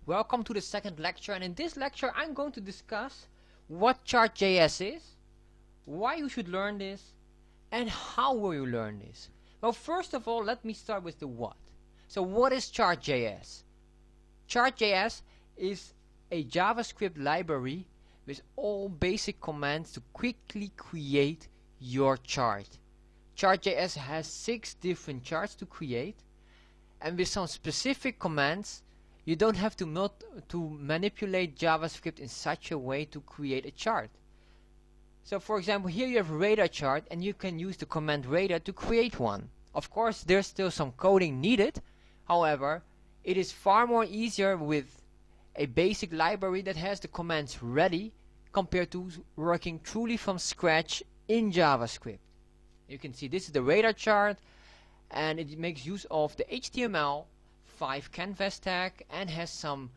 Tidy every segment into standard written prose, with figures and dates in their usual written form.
Welcome to the second lecture, and in this lecture I'm going to discuss what ChartJS is, why you should learn this, and how will you learn this. Well, first of all, let me start with the what. So what is ChartJS? ChartJS is a JavaScript library with all basic commands to quickly create your chart. ChartJS has 6 different charts to create, and with some specific commands you don't have to manipulate JavaScript in such a way to create a chart. So for example, here you have a radar chart, and you can use the command radar to create one. Of course, there's still some coding needed. However, it is far more easier with a basic library that has the commands ready compared to working truly from scratch in JavaScript. You can see this is the radar chart, and it makes use of the HTML5 canvas tag and has some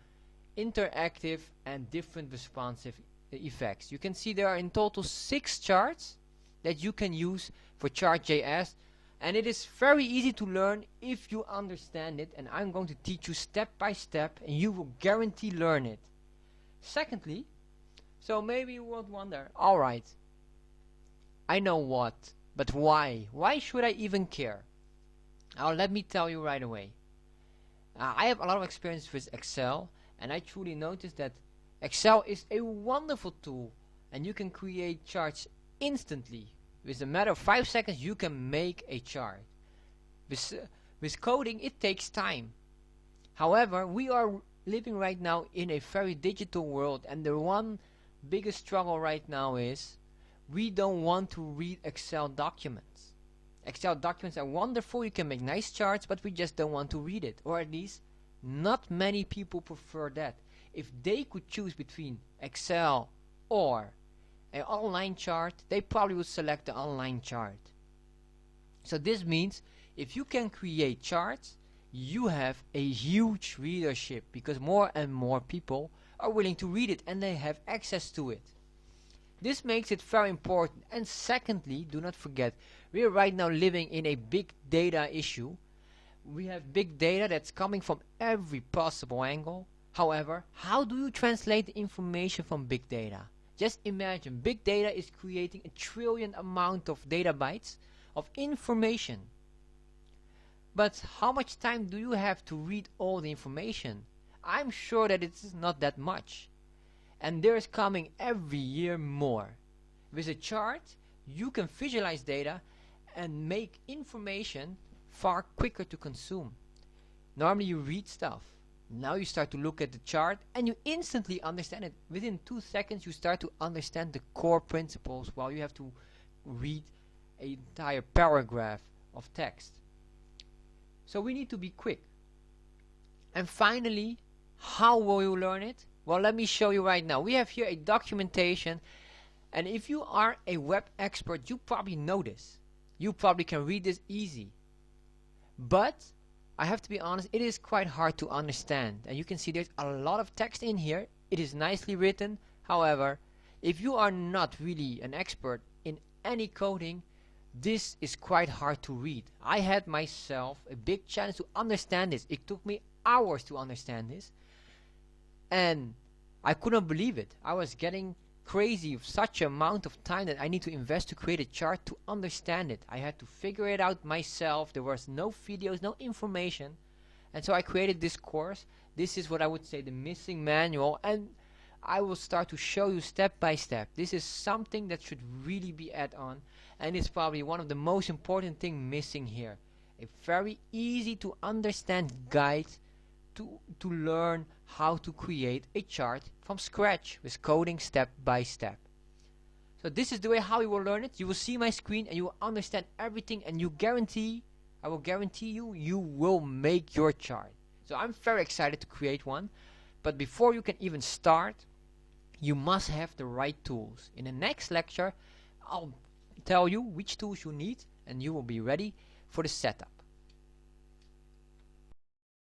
interactive and different responsive effects. You can see there are in total 6 charts that you can use for ChartJS, and it is very easy to learn if you understand it, and I'm going to teach you step by step, and you will guarantee learn it. Secondly, so maybe you would wonder, alright, I know what, but why? Why should I even care? Now let me tell you right away. I have a lot of experience with Excel, and I truly noticed that Excel is a wonderful tool, and you can create charts instantly. With a matter of 5 seconds you can make a chart. With coding it takes time. However, we are living right now in a very digital world, and the one biggest struggle right now is we don't want to read Excel documents. Excel documents are wonderful, you can make nice charts, but we just don't want to read it, or at least not many people prefer that. If they could choose between Excel or an online chart, they probably would select the online chart. So this means if you can create charts, you have a huge readership, because more and more people are willing to read it and they have access to it. This makes it very important. And secondly, do not forget, we are right now living in a big data issue. We have big data that's coming from every possible angle. However, how do you translate the information from big data? Just imagine, big data is creating a trillion amount of data bytes of information. But how much time do you have to read all the information? I'm sure that it's not that much. And there's coming every year more. With a chart, you can visualize data and make information far quicker to consume. Normally you read stuff. Now you start to look at the chart and you instantly understand it. Within 2 seconds you start to understand the core principles, while you have to read an entire paragraph of text. So we need to be quick. And finally, how will you learn it? Well, let me show you right now. We have here a documentation, and if you are a web expert, you probably know this. You probably can read this easy. But I have to be honest, it is quite hard to understand, and you can see there's a lot of text in here. It is nicely written. However, if you are not really an expert in any coding, this is quite hard to read. I had myself a big challenge to understand this. It took me hours to understand this, and I couldn't believe it. I was getting crazy with such amount of time that I need to invest to create a chart to understand it. I had to figure it out myself. There was no videos, no information, and so I created this course. This is what I would say the missing manual, and I will start to show you step by step. This is something that should really be added on, and it's probably one of the most important things missing here. A very easy to understand guide to learn how to create a chart from scratch with coding step by step. So this is the way how you will learn it. You will see my screen and you will understand everything, and I will guarantee you will make your chart. So I'm very excited to create one, but before you can even start, you must have the right tools. In the next lecture I'll tell you which tools you need, and you will be ready for the setup.